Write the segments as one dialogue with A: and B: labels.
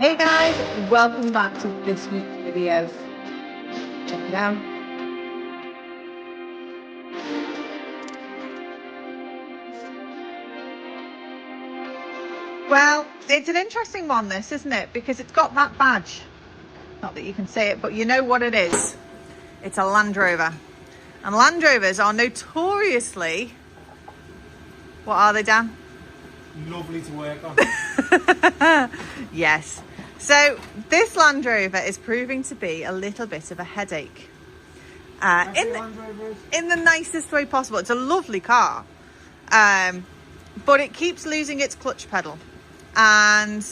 A: Hey guys, welcome back to this week's video. Check it out. Well, it's an interesting one this, isn't it? Because it's got that badge. Not that you can see it, but you know what it is. It's a Land Rover. And Land Rovers are notoriously, what are they, Dan?
B: Lovely to work on.
A: Yes. So this Land Rover is proving to be a little bit of a headache. In the nicest way possible. It's a lovely car. But it keeps losing its clutch pedal. And,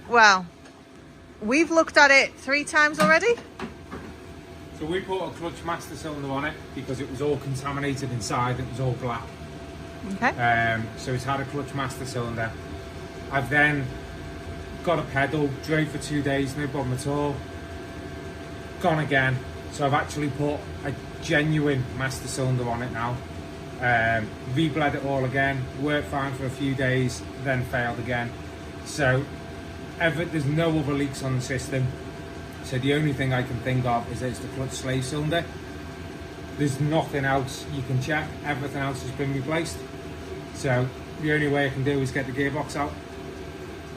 A: well, we've looked at it 3 times already.
B: So we put a clutch master cylinder on it because it was all contaminated inside. It was all black.
A: Okay.
B: So it's had a clutch master cylinder. I've then got a pedal, drove for 2 days, no problem at all. Gone again. So I've actually put a genuine master cylinder on it now. Rebled it all again, worked fine for a few days, then failed again. So there's no other leaks on the system. So the only thing I can think of is that it's the clutch slave cylinder. There's nothing else you can check. Everything else has been replaced. So the only way I can do is get the gearbox out.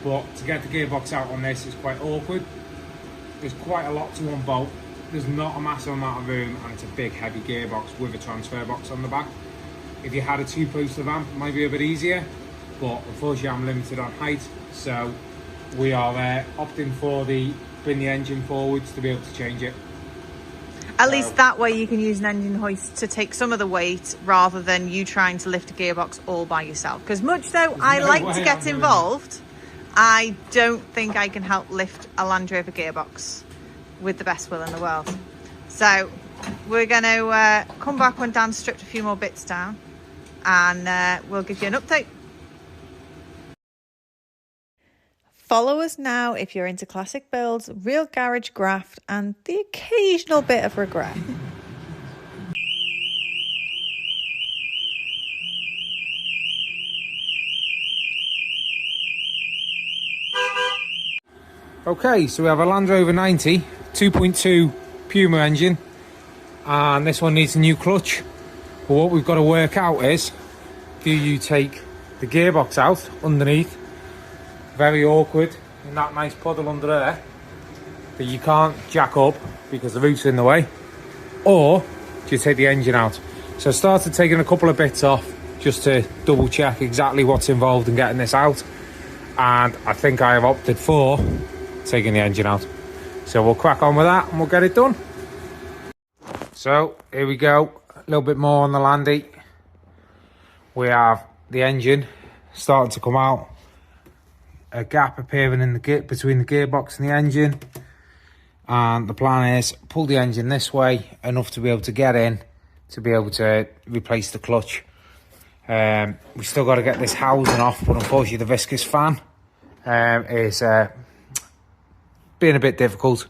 B: But to get the gearbox out on this is quite awkward. There's quite a lot to unbolt. There's not a massive amount of room, and it's a big heavy gearbox with a transfer box on the back. If you had a 2-poster ramp, it might be a bit easier, but unfortunately I'm limited on height, so we are opting for bring the engine forwards to be able to change it.
A: At least that way you can use an engine hoist to take some of the weight rather than you trying to lift a gearbox all by yourself. Because much though I like to get involved, I don't think I can help lift a Land Rover gearbox with the best will in the world. So we're going to come back when Dan's stripped a few more bits down, and we'll give you an update. Follow us now if you're into classic builds, real garage graft, and the occasional bit of regret.
B: Okay, so we have a Land Rover 90 2.2 Puma engine, and this one needs a new clutch. But what we've got to work out is, do you take the gearbox out underneath, very awkward in that nice puddle under there that you can't jack up because the root's in the way, or do you take the engine out? So I started taking a couple of bits off just to double check exactly what's involved in getting this out, and I think I have opted for taking the engine out. So we'll crack on with that and we'll get it done. So here we go, a little bit more on the Landy. We have the engine starting to come out, a gap appearing in between the gearbox and the engine, and the plan is pull the engine this way enough to be able to get in to be able to replace the clutch. We still got to get this housing off, but unfortunately the viscous fan is being a bit difficult,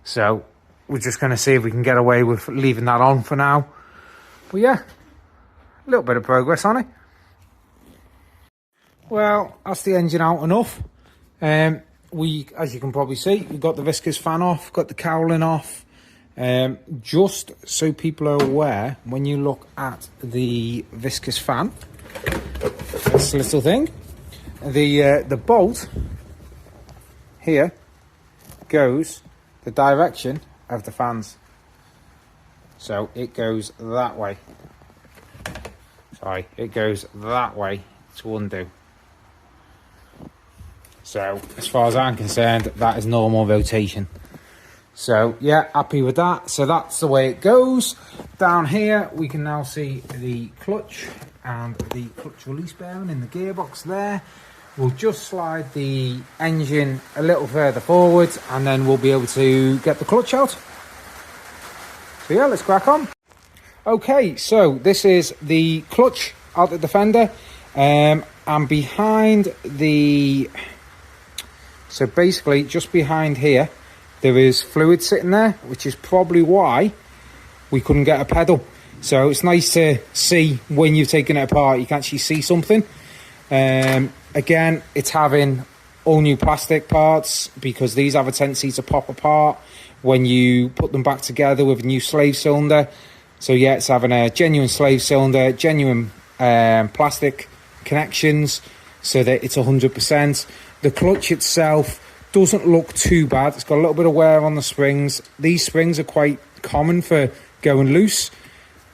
B: so we're just going to see if we can get away with leaving that on for now. But yeah, a little bit of progress on it. Well, that's the engine out enough. As you can probably see, we've got the viscous fan off, got the cowling off. Just so people are aware, when you look at the viscous fan, this little thing, the bolt here goes the direction of the fans. So it goes that way. Sorry, it goes that way to undo. So as far as I'm concerned, that is normal rotation. So yeah, happy with that. So that's the way it goes. Down here we can now see the clutch and the clutch release bearing in the gearbox there. We'll just slide the engine a little further forward and then we'll be able to get the clutch out. So yeah, let's crack on. Okay, so this is the clutch out the fender, and behind the... So basically, just behind here, there is fluid sitting there, which is probably why we couldn't get a pedal. So it's nice to see when you've taken it apart, you can actually see something. Again, it's having all new plastic parts, because these have a tendency to pop apart when you put them back together with a new slave cylinder. So yeah, it's having a genuine slave cylinder, genuine plastic connections, so that it's 100%. The clutch itself doesn't look too bad. It's got a little bit of wear on the springs. These springs are quite common for going loose.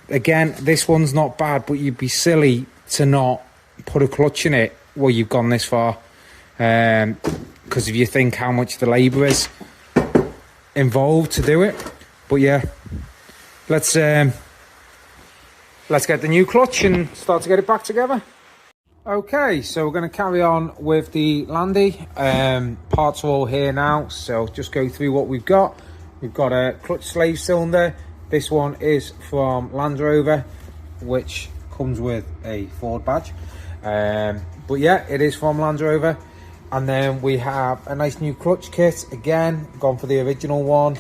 B: Again, this one's not bad, but you'd be silly to not put a clutch in it while you've gone this far, because if you think how much the labour is involved to do it. But yeah, let's get the new clutch and start to get it back together. Okay, so we're going to carry on with the Landy. Parts are all here now, so just go through what we've got. We've got a clutch slave cylinder. This one is from Land Rover, which comes with a Ford badge. But yeah, it is from Land Rover. And then we have a nice new clutch kit, again gone for the original one,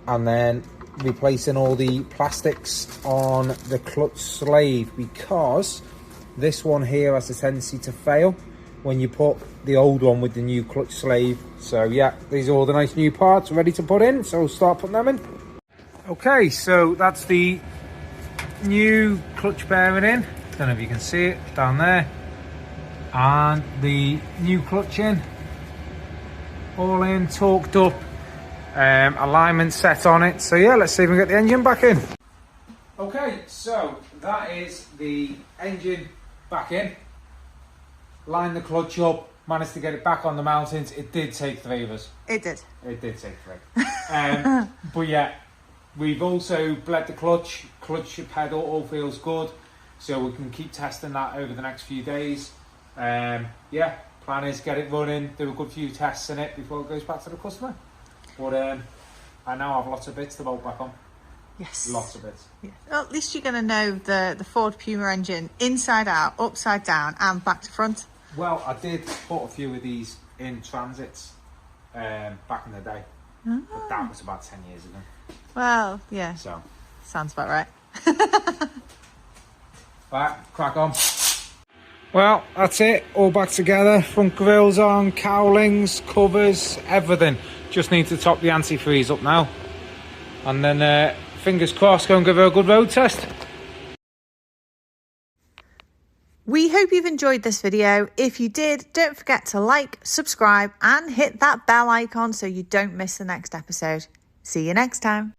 B: and then replacing all the plastics on the clutch slave, because this one here has a tendency to fail when you put the old one with the new clutch slave. So yeah, these are all the nice new parts ready to put in, so we'll start putting them in. Okay, so that's the new clutch bearing in. Don't know if you can see it down there, and the new clutch in, all in, torqued up, alignment set on it. So yeah, let's see if we can get the engine back in. Okay, so that is the engine back in. Line the clutch up, managed to get it back on the mountains. It did take 3 of us.
A: It did.
B: It did take 3. But yeah, we've also bled the clutch pedal, all feels good, so we can keep testing that over the next few days. Yeah, plan is get it running, do a good few tests in it before it goes back to the customer. But I now have lots of bits to bolt back on.
A: Yes.
B: Lots of bits.
A: Yes. Well, at least you're going to know the Ford Puma engine inside out, upside down, and back to front.
B: Well, I did put a few of these in transits back in the day. Oh. But that was about 10 years ago.
A: Well, yeah.
B: So
A: sounds about right.
B: Right, crack on. Well, that's it. All back together. Front grills on, cowlings, covers, everything. Just need to top the antifreeze up now. And then, fingers crossed, go and give her a good road test.
A: We hope you've enjoyed this video. If you did, don't forget to like, subscribe, and hit that bell icon so you don't miss the next episode. See you next time.